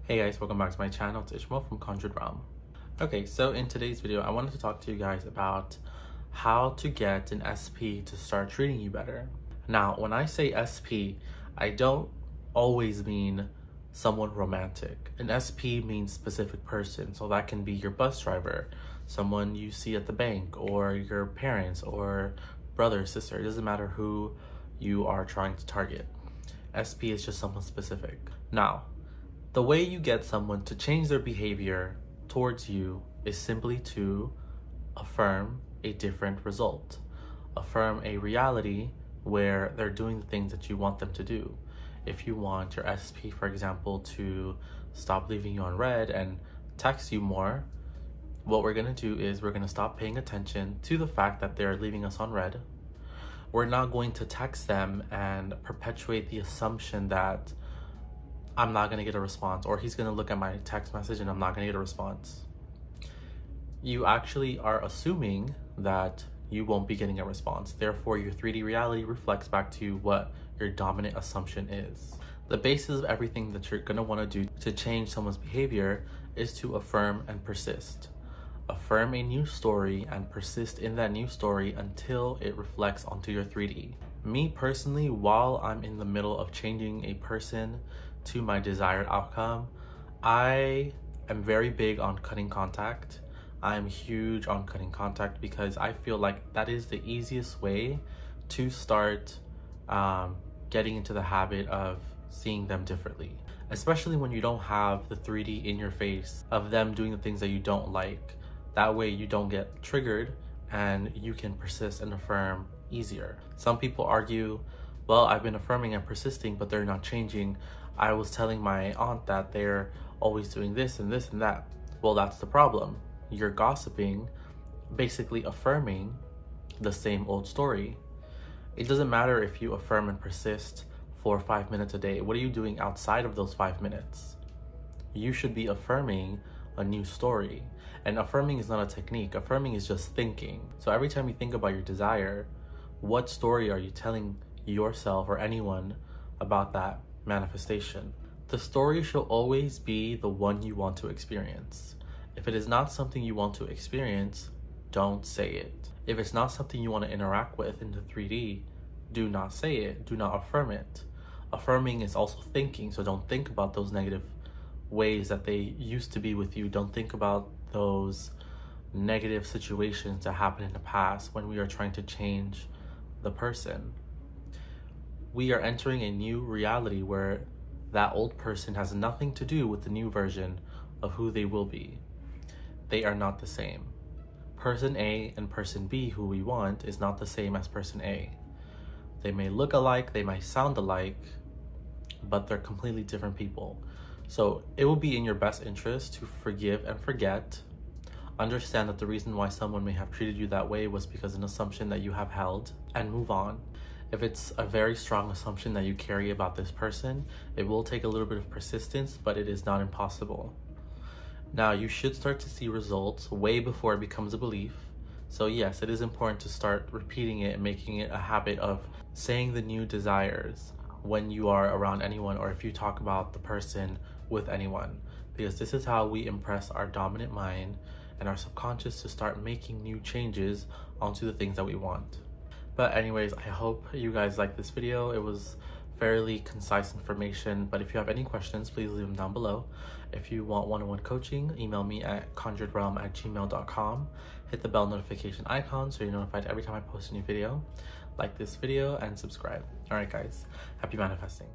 Hey guys, welcome back to my channel. It's Ishmael from Conjured Realm. Okay, so in today's video, I wanted to talk to you guys about how to get an SP to start treating you better. Now, when I say SP, I don't always mean someone romantic. An SP means specific person, so that can be your bus driver, someone you see at the bank, or your parents, or brother, sister. It doesn't matter who you are trying to target. SP is just someone specific. Now, the way you get someone to change their behavior towards you is simply to affirm a different result. Affirm a reality where they're doing the things that you want them to do. If you want your SP, for example, to stop leaving you on red and text you more, what we're gonna do is we're gonna stop paying attention to the fact that they're leaving us on red. We're not going to text them and perpetuate the assumption that I'm not gonna get a response, or he's gonna look at my text message and I'm not gonna get a response. You actually are assuming that you won't be getting a response. Therefore, your 3D reality reflects back to you what your dominant assumption is. The basis of everything that you're gonna wanna do to change someone's behavior is to affirm and persist. Affirm a new story and persist in that new story until it reflects onto your 3D. Me personally, while I'm in the middle of changing a person to my desired outcome, I am very big on cutting contact. I'm huge on cutting contact because I feel like that is the easiest way to start getting into the habit of seeing them differently, especially when you don't have the 3D in your face of them doing the things that you don't like. That way you don't get triggered and you can persist and affirm easier. Some people argue, well, I've been affirming and persisting, but they're not changing. I was telling my aunt that they're always doing this and this and that. Well, that's the problem. You're gossiping, basically affirming the same old story. It doesn't matter if you affirm and persist for 5 minutes a day. What are you doing outside of those 5 minutes? You should be affirming a new story. And affirming is not a technique. Affirming is just thinking. So every time you think about your desire, what story are you telling yourself or anyone about that manifestation? The story should always be the one you want to experience. If it is not something you want to experience, don't say it. If it's not something you want to interact with in the 3D, do not say it. Do not affirm it. Affirming is also thinking, so don't think about those negative ways that they used to be with you. Don't think about those negative situations that happened in the past when we are trying to change the person. We are entering a new reality where that old person has nothing to do with the new version of who they will be. They are not the same. Person A and person B, who we want, is not the same as person A. They may look alike, they might sound alike, but they're completely different people. So it will be in your best interest to forgive and forget. Understand that the reason why someone may have treated you that way was because of an assumption that you have held, and move on. If it's a very strong assumption that you carry about this person, it will take a little bit of persistence, but it is not impossible. Now, you should start to see results way before it becomes a belief. So yes, it is important to start repeating it and making it a habit of saying the new desires when you are around anyone, or if you talk about the person with anyone, because this is how we impress our dominant mind and our subconscious to start making new changes onto the things that we want. But anyways, I hope you guys liked this video. It was fairly concise information, but if you have any questions, please leave them down below. If you want one-on-one coaching, email me at conjuredrealm@gmail.com. Hit the bell notification icon so you're notified every time I post a new video. Like this video and subscribe. All right, guys, happy manifesting.